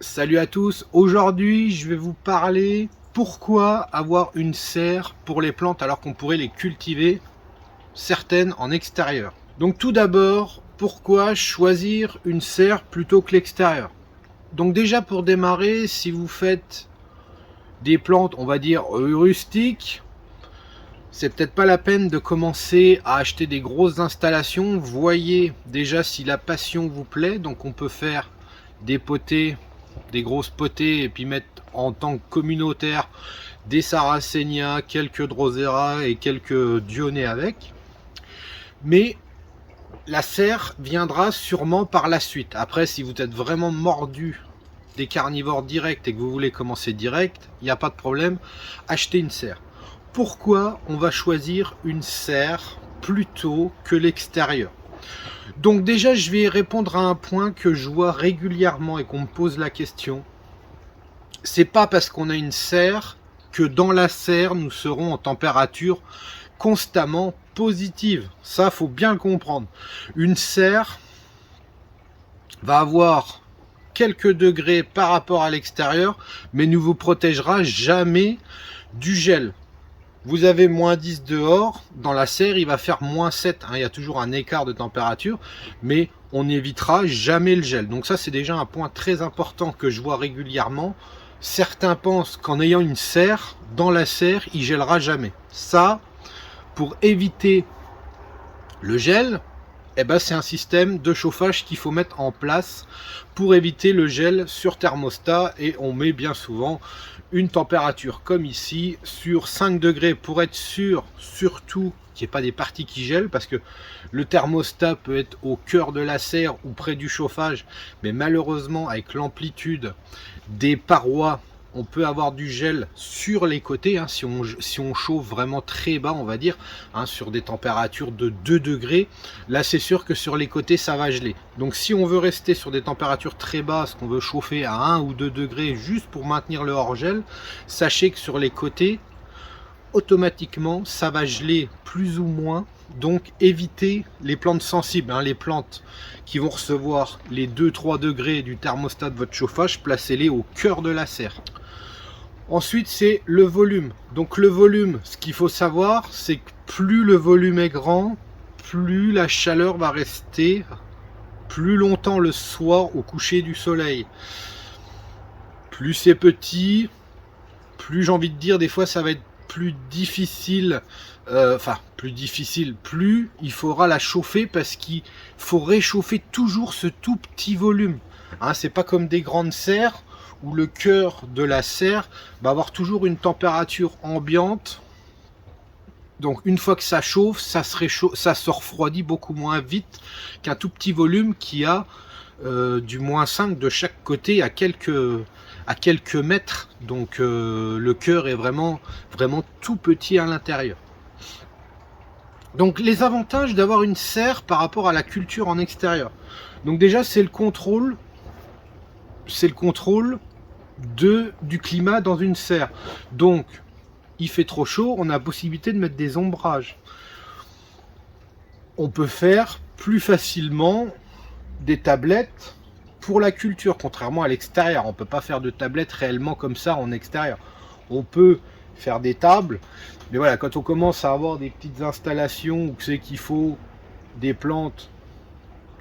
Salut à tous, aujourd'hui je vais vous parler pourquoi avoir une serre pour les plantes alors qu'on pourrait les cultiver certaines en extérieur. Donc tout d'abord, pourquoi choisir une serre plutôt que l'extérieur? Donc déjà pour démarrer, si vous faites des plantes on va dire rustiques, c'est peut-être pas la peine de commencer à acheter des grosses installations. Voyez déjà si la passion vous plaît, donc on peut faire des potées, des grosses potées et puis mettre en tant que communautaire des Sarracenia, quelques Drosera et quelques Dionnées avec. Mais la serre viendra sûrement par la suite. Après, si vous êtes vraiment mordu des carnivores directs et que vous voulez commencer direct, il n'y a pas de problème, achetez une serre. Pourquoi on va choisir une serre plutôt que l'extérieur? Donc déjà, je vais répondre à un point que je vois régulièrement et qu'on me pose la question. C'est pas parce qu'on a une serre que dans la serre, nous serons en température constamment positive. Ça, faut bien le comprendre. Une serre va avoir quelques degrés par rapport à l'extérieur, mais ne vous protégera jamais du gel. Vous avez moins 10 dehors, dans la serre il va faire moins 7, il y a toujours un écart de température, mais on n'évitera jamais le gel. Donc ça c'est déjà un point très important que je vois régulièrement. Certains pensent qu'en ayant une serre, dans la serre il gèlera jamais. Ça, pour éviter le gel, c'est un système de chauffage qu'il faut mettre en place pour éviter le gel sur thermostat, et on met bien souvent une température comme ici sur 5 degrés pour être sûr surtout qu'il n'y ait pas des parties qui gèlent, parce que le thermostat peut être au cœur de la serre ou près du chauffage, mais malheureusement avec l'amplitude des parois on peut avoir du gel sur les côtés, si on chauffe vraiment très bas, on va dire, sur des températures de 2 degrés. Là, c'est sûr que sur les côtés, ça va geler. Donc, si on veut rester sur des températures très basses, qu'on veut chauffer à 1 ou 2 degrés juste pour maintenir le hors-gel, sachez que sur les côtés, automatiquement, ça va geler plus ou moins. Donc, évitez les plantes sensibles, les plantes qui vont recevoir les 2-3 degrés du thermostat de votre chauffage, placez-les au cœur de la serre. Ensuite, c'est le volume. Donc le volume, ce qu'il faut savoir, c'est que plus le volume est grand, plus la chaleur va rester plus longtemps le soir au coucher du soleil. Plus c'est petit, plus j'ai envie de dire, des fois ça va être plus difficile, plus il faudra la chauffer, parce qu'il faut réchauffer toujours ce tout petit volume. C'est pas comme des grandes serres où le cœur de la serre va avoir toujours une température ambiante. Donc une fois que ça chauffe, ça se refroidit beaucoup moins vite qu'un tout petit volume qui a du -5 de chaque côté à quelques mètres. Donc le cœur est vraiment tout petit à l'intérieur. Donc les avantages d'avoir une serre par rapport à la culture en extérieur. Donc déjà c'est le contrôle du climat dans une serre. Donc il fait trop chaud, on a la possibilité de mettre des ombrages. On peut faire plus facilement des tablettes pour la culture, contrairement à l'extérieur. On ne peut pas faire de tablettes réellement comme ça en extérieur. On peut faire des tables, mais voilà, quand on commence à avoir des petites installations où c'est qu'il faut des plantes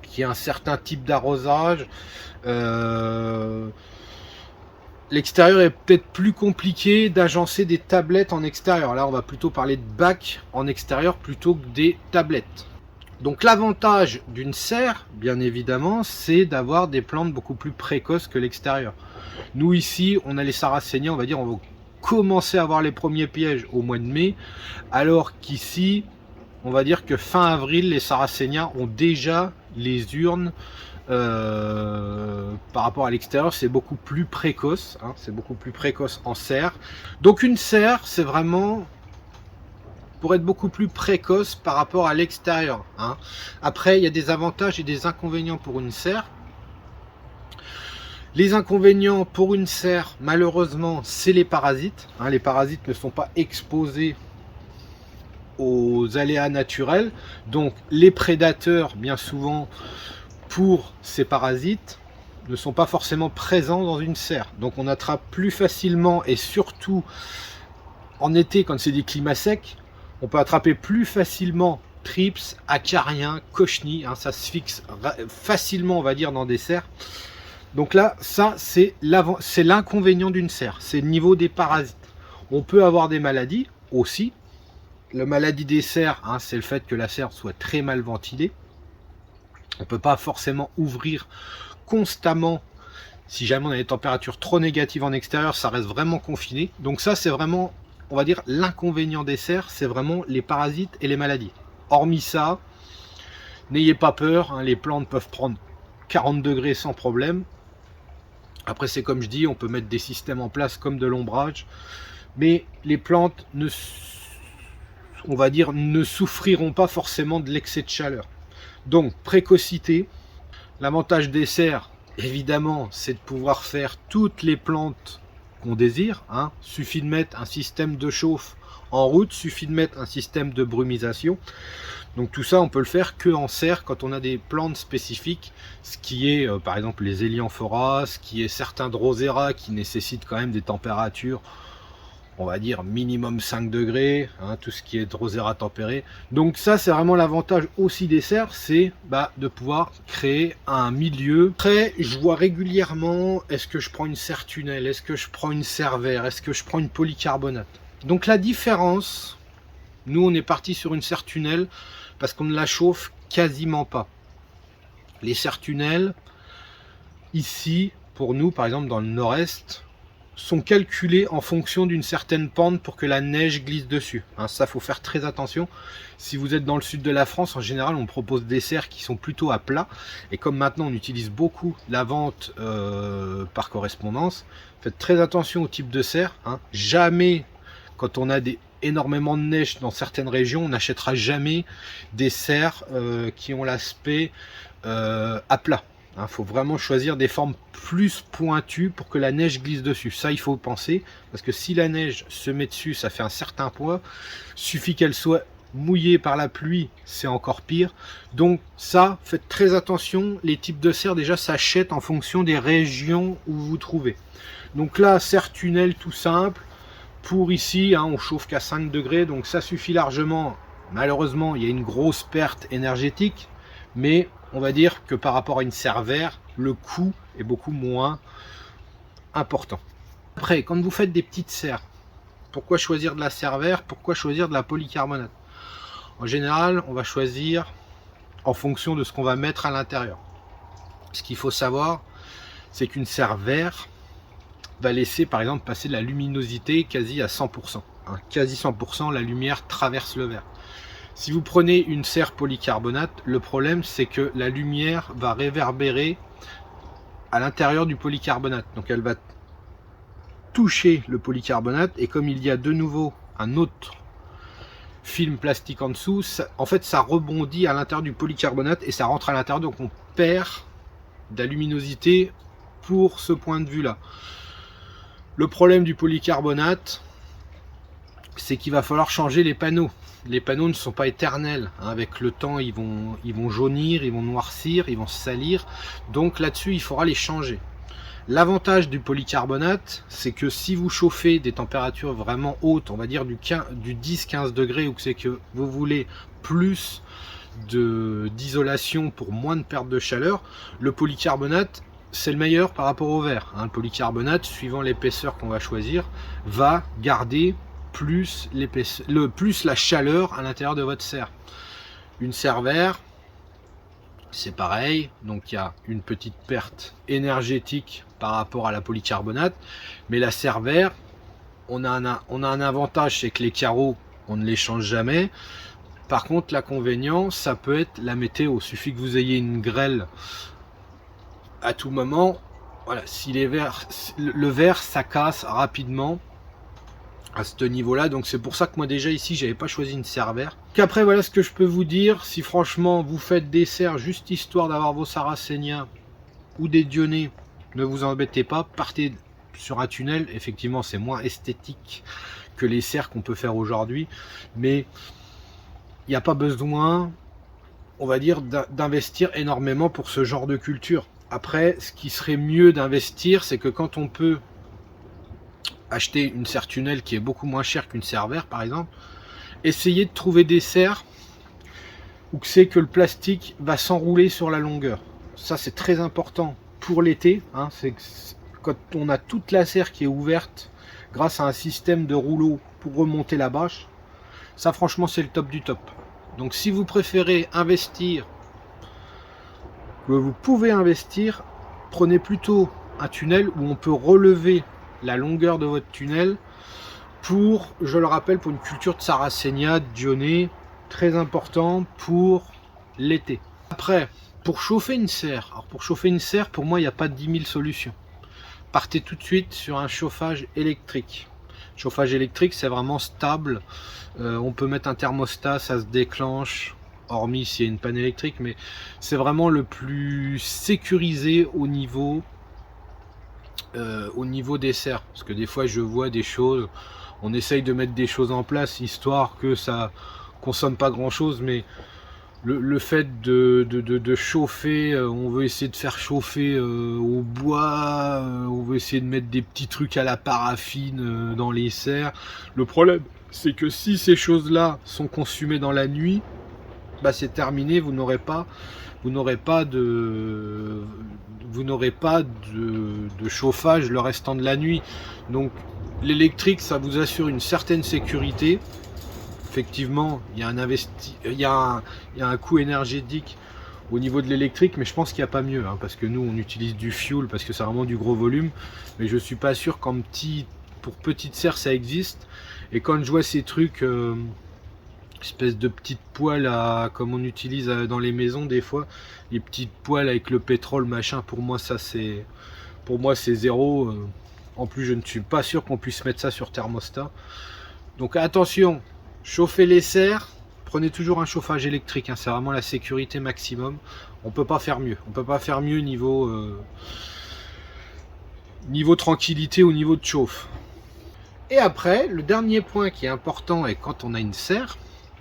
qui a un certain type d'arrosage, l'extérieur est peut-être plus compliqué d'agencer des tablettes en extérieur. Là, on va plutôt parler de bacs en extérieur plutôt que des tablettes. Donc l'avantage d'une serre, bien évidemment, c'est d'avoir des plantes beaucoup plus précoces que l'extérieur. Nous ici, on a les Sarracenia, on va dire, on va commencer à avoir les premiers pièges au mois de mai, alors qu'ici, on va dire que fin avril, les Sarracenia ont déjà les urnes. Par rapport à l'extérieur, c'est beaucoup plus précoce, c'est beaucoup plus précoce en serre. Donc une serre, c'est vraiment pour être beaucoup plus précoce par rapport à l'extérieur. Après, il y a des avantages et des inconvénients pour une serre. Les inconvénients pour une serre, malheureusement, c'est les parasites. Les parasites ne sont pas exposés aux aléas naturels. Donc les prédateurs, bien souvent, pour ces parasites, ne sont pas forcément présents dans une serre. Donc on attrape plus facilement, et surtout en été quand c'est des climats secs, on peut attraper plus facilement trips, acariens, cochenilles, hein, ça se fixe facilement, on va dire, dans des serres. Donc là, ça c'est l'inconvénient d'une serre, c'est le niveau des parasites. On peut avoir des maladies aussi. La maladie des serres, hein, c'est le fait que la serre soit très mal ventilée. On ne peut pas forcément ouvrir constamment. Si jamais on a des températures trop négatives en extérieur, ça reste vraiment confiné. Donc ça, c'est vraiment, on va dire, l'inconvénient des serres, c'est vraiment les parasites et les maladies. Hormis ça, n'ayez pas peur, hein, les plantes peuvent prendre 40 degrés sans problème. Après, c'est comme je dis, on peut mettre des systèmes en place comme de l'ombrage, mais les plantes on va dire, ne souffriront pas forcément de l'excès de chaleur. Donc, précocité. L'avantage des serres, évidemment, c'est de pouvoir faire toutes les plantes qu'on désire, hein. Suffit de mettre un système de chauffe en route, suffit de mettre un système de brumisation. Donc tout ça, on peut le faire que en serre quand on a des plantes spécifiques, ce qui est par exemple les Elianthora, ce qui est certains Drosera qui nécessitent quand même des températures, on va dire minimum 5 degrés, hein, tout ce qui est Drosera tempéré. Donc ça, c'est vraiment l'avantage aussi des serres, c'est de pouvoir créer un milieu. Après, je vois régulièrement, est-ce que je prends une serre tunnel, est-ce que je prends une serre verre, est-ce que je prends une polycarbonate. Donc la différence, nous on est parti sur une serre tunnel parce qu'on ne la chauffe quasiment pas. Les serres tunnel, ici, pour nous, par exemple dans le nord-est, sont calculées en fonction d'une certaine pente pour que la neige glisse dessus. Hein, ça, faut faire très attention. Si vous êtes dans le sud de la France, en général, on propose des serres qui sont plutôt à plat. Et comme maintenant, on utilise beaucoup la vente par correspondance, faites très attention au type de serre. Hein. Jamais, quand on a énormément de neige dans certaines régions, on n'achètera jamais des serres qui ont l'aspect à plat. Il faut vraiment choisir des formes plus pointues pour que la neige glisse dessus. Ça, il faut penser, parce que si la neige se met dessus, ça fait un certain poids. Suffit qu'elle soit mouillée par la pluie, c'est encore pire. Donc ça, faites très attention. Les types de serres, déjà, s'achètent en fonction des régions où vous vous trouvez. Donc là, serre tunnel tout simple. Pour ici, hein, on chauffe qu'à 5 degrés, donc ça suffit largement. Malheureusement, il y a une grosse perte énergétique, mais on va dire que par rapport à une serre verre, le coût est beaucoup moins important. Après, quand vous faites des petites serres, pourquoi choisir de la serre verre? Pourquoi choisir de la polycarbonate? En général, on va choisir en fonction de ce qu'on va mettre à l'intérieur. Ce qu'il faut savoir, c'est qu'une serre verre va laisser par exemple passer de la luminosité quasi à 100%. Hein, quasi 100%, la lumière traverse le verre. Si vous prenez une serre polycarbonate, le problème c'est que la lumière va réverbérer à l'intérieur du polycarbonate. Donc elle va toucher le polycarbonate, et comme il y a de nouveau un autre film plastique en dessous, en fait ça rebondit à l'intérieur du polycarbonate et ça rentre à l'intérieur, donc on perd de la luminosité pour ce point de vue là. Le problème du polycarbonate, c'est qu'il va falloir changer les panneaux. Les panneaux ne sont pas éternels. Hein. Avec le temps, ils vont jaunir, ils vont noircir, ils vont se salir. Donc là-dessus, il faudra les changer. L'avantage du polycarbonate, c'est que si vous chauffez des températures vraiment hautes, on va dire du 10-15 degrés, ou que c'est que vous voulez plus d'isolation pour moins de perte de chaleur, le polycarbonate, c'est le meilleur par rapport au verre. Hein. Le polycarbonate, suivant l'épaisseur qu'on va choisir, va garder plus la chaleur à l'intérieur de votre serre. Une serre verre, c'est pareil. Donc il y a une petite perte énergétique par rapport à la polycarbonate. Mais la serre verre, on a un avantage, c'est que les carreaux, on ne les change jamais. Par contre, l'inconvénient, ça peut être la météo. Il suffit que vous ayez une grêle à tout moment. Voilà, si le verre ça casse rapidement à ce niveau là, donc c'est pour ça que moi déjà ici j'avais pas choisi une serre verre. Qu'après voilà ce que je peux vous dire. Si franchement vous faites des serres juste histoire d'avoir vos sarracéniens ou des dionnées, ne vous embêtez pas, partez sur un tunnel. Effectivement c'est moins esthétique que les serres qu'on peut faire aujourd'hui, mais il n'y a pas besoin, on va dire, d'investir énormément pour ce genre de culture. Après, ce qui serait mieux d'investir, c'est que quand on peut acheter une serre tunnel qui est beaucoup moins chère qu'une serre verre par exemple, essayez de trouver des serres où c'est que le plastique va s'enrouler sur la longueur. Ça c'est très important pour l'été, hein, c'est quand on a toute la serre qui est ouverte grâce à un système de rouleau pour remonter la bâche, ça franchement c'est le top du top. Donc si vous préférez investir, que vous pouvez investir, prenez plutôt un tunnel où on peut relever la longueur de votre tunnel pour, je le rappelle, pour une culture de Sarracenia, de Dionée, très important pour l'été. Après, pour chauffer une serre, alors pour chauffer une serre, pour moi, il n'y a pas 10 000 solutions. Partez tout de suite sur un chauffage électrique. Chauffage électrique, c'est vraiment stable. On peut mettre un thermostat, ça se déclenche, hormis s'il y a une panne électrique, mais c'est vraiment le plus sécurisé au niveau des serres. Parce que des fois, je vois des choses, on essaye de mettre des choses en place, histoire que ça consomme pas grand-chose, mais le fait de chauffer, on veut essayer de faire chauffer au bois, on veut essayer de mettre des petits trucs à la paraffine dans les serres. Le problème, c'est que si ces choses-là sont consumées dans la nuit, bah c'est terminé, vous n'aurez pas de chauffage le restant de la nuit. Donc l'électrique, ça vous assure une certaine sécurité. Effectivement, il y a un coût énergétique au niveau de l'électrique, mais je pense qu'il n'y a pas mieux, hein, parce que nous on utilise du fuel parce que c'est vraiment du gros volume, mais je suis pas sûr pour petite serre ça existe. Et quand je vois ces trucs espèce de petites poêles comme on utilise dans les maisons des fois, les petites poêles avec le pétrole machin, pour moi c'est zéro. En plus je ne suis pas sûr qu'on puisse mettre ça sur thermostat. Donc attention, chauffez les serres, prenez toujours un chauffage électrique, hein, c'est vraiment la sécurité maximum. On peut pas faire mieux. On peut pas faire mieux niveau tranquillité, au niveau de chauffe. Et après, le dernier point qui est important, et quand on a une serre,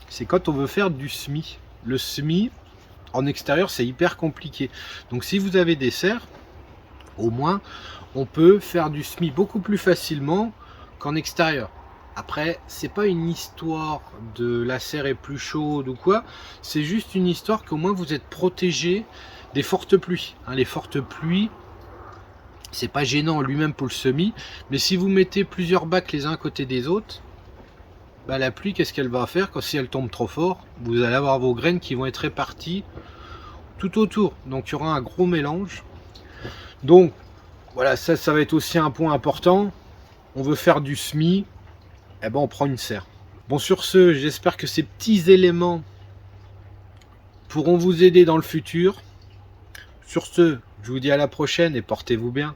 c'est quand on veut faire du semis. Le semis, en extérieur, c'est hyper compliqué. Donc si vous avez des serres, au moins, on peut faire du semis beaucoup plus facilement qu'en extérieur. Après, c'est pas une histoire de la serre est plus chaude ou quoi, c'est juste une histoire qu'au moins vous êtes protégé des fortes pluies. Hein, les fortes pluies, c'est pas gênant lui-même pour le semis, mais si vous mettez plusieurs bacs les uns à côté des autres, bah la pluie, qu'est-ce qu'elle va faire? Quand si elle tombe trop fort, vous allez avoir vos graines qui vont être réparties tout autour. Donc il y aura un gros mélange. Donc voilà, ça va être aussi un point important. On veut faire du semis, eh ben on prend une serre. Bon, sur ce, j'espère que ces petits éléments pourront vous aider dans le futur. Sur ce, je vous dis à la prochaine et portez-vous bien.